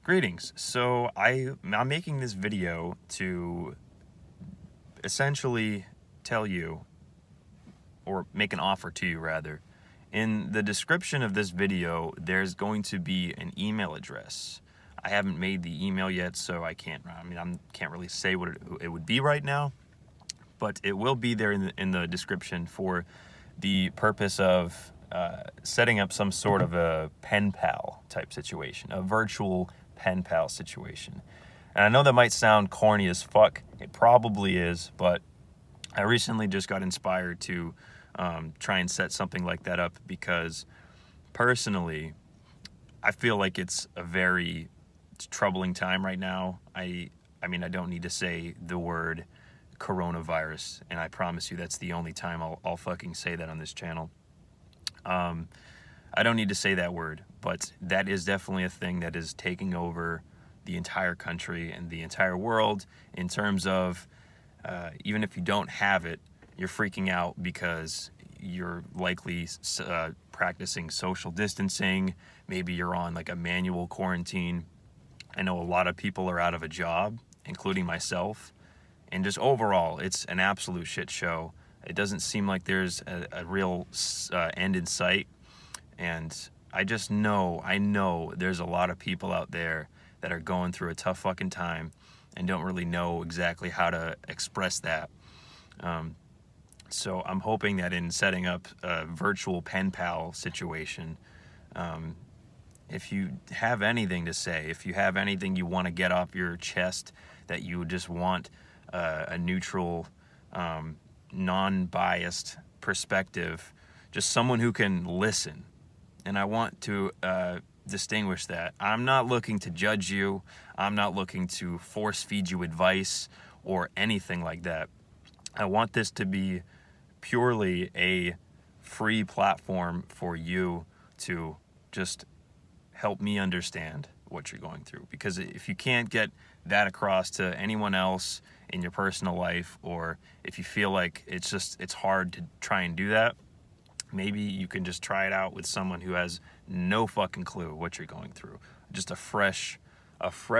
Greetings. So I'm making this video to essentially tell you, or make an offer to you rather. In the description of this video, there's going to be an email address. I haven't made the email yet, so I can't really say what it would be right now, but it will be there in the description for the purpose of setting up some sort of a pen pal type situation, a virtual pen pal situation. And I know that might sound corny as fuck. It probably is, but I recently just got inspired to try and set something like that up because personally, I feel like it's a very troubling time right now. I mean, I don't need to say the word coronavirus, and I promise you that's the only time I'll fucking say that on this channel. I don't need to say that word, but that is definitely a thing that is taking over the entire country and the entire world in terms of even if you don't have it, you're freaking out because you're likely practicing social distancing. Maybe you're on like a manual quarantine. I know a lot of people are out of a job, including myself. And just overall, it's an absolute shit show. It doesn't seem like there's a real end in sight. And I know there's a lot of people out there that are going through a tough fucking time and don't really know exactly how to express that. So I'm hoping that in setting up a virtual pen pal situation, if you have anything to say, if you have anything you want to get off your chest, that you just want a neutral, non-biased perspective, just someone who can listen. And I want to distinguish that. I'm not looking to judge you. I'm not looking to force feed you advice or anything like that. I want this to be purely a free platform for you to just help me understand what you're going through. Because if you can't get that across to anyone else in your personal life, or if you feel like it's hard to try and do that, maybe you can just try it out with someone who has no fucking clue what you're going through. Just a fresh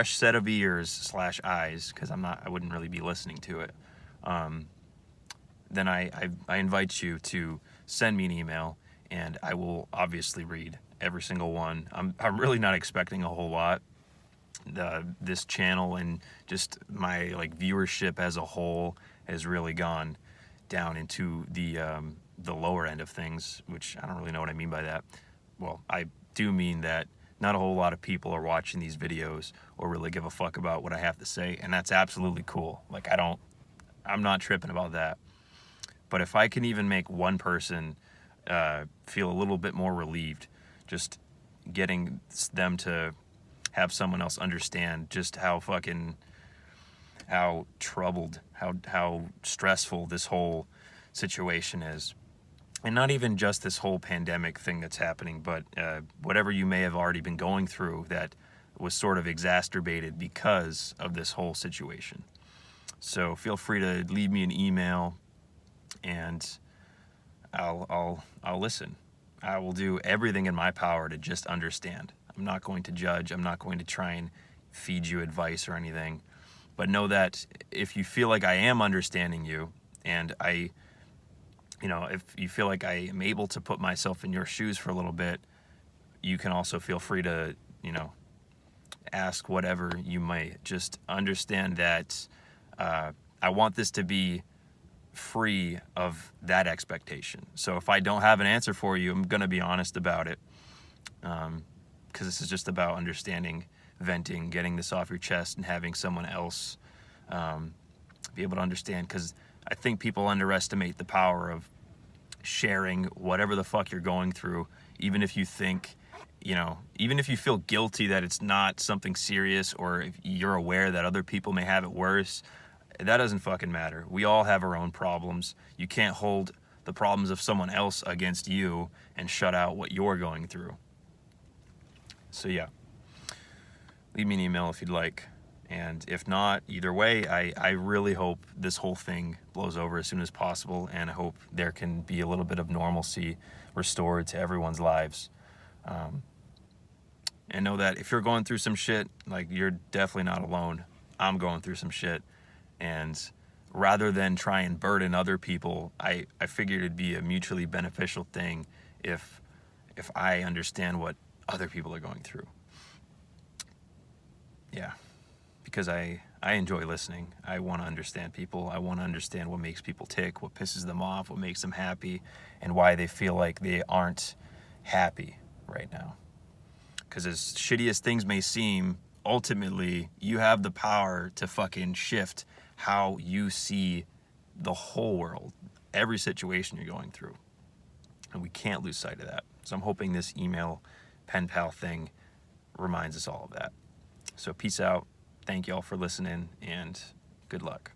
set of ears / eyes, because I wouldn't really be listening to it. Then I invite you to send me an email, and I will obviously read every single one. I'm really not expecting a whole lot. This channel and just my viewership as a whole has really gone down into the lower end of things, which I don't really know what I mean by that. Well, I do mean that not a whole lot of people are watching these videos or really give a fuck about what I have to say, and that's absolutely cool. I'm not tripping about that. But if I can even make one person feel a little bit more relieved, just getting them to have someone else understand just how troubled, how stressful this whole situation is. And not even just this whole pandemic thing that's happening, but whatever you may have already been going through that was sort of exacerbated because of this whole situation. So feel free to leave me an email, and I'll listen. I will do everything in my power to just understand. I'm not going to judge. I'm not going to try and feed you advice or anything. But know that if you feel like I am understanding you, and if you feel like I am able to put myself in your shoes for a little bit, you can also feel free to, ask whatever you might. Just understand that I want this to be free of that expectation. So if I don't have an answer for you, I'm going to be honest about it. Because this is just about understanding, venting, getting this off your chest, and having someone else be able to understand. Because I think people underestimate the power of sharing whatever the fuck you're going through, even if you think, even if you feel guilty that it's not something serious, or if you're aware that other people may have it worse. That doesn't fucking matter. We all have our own problems. You can't hold the problems of someone else against you and shut out what you're going through. So yeah, leave me an email if you'd like. And if not, either way, I really hope this whole thing blows over as soon as possible, and I hope there can be a little bit of normalcy restored to everyone's lives. and know that if you're going through some shit, like, you're definitely not alone. I'm going through some shit. And rather than try and burden other people, I figured it'd be a mutually beneficial thing if I understand what other people are going through. Yeah, because I enjoy listening. I want to understand people. I want to understand what makes people tick, what pisses them off, what makes them happy, and why they feel like they aren't happy right now. Because as shitty as things may seem, ultimately, you have the power to fucking shift how you see the whole world, every situation you're going through. And we can't lose sight of that. So I'm hoping this email pen pal thing reminds us all of that. So peace out. Thank y'all for listening, and good luck.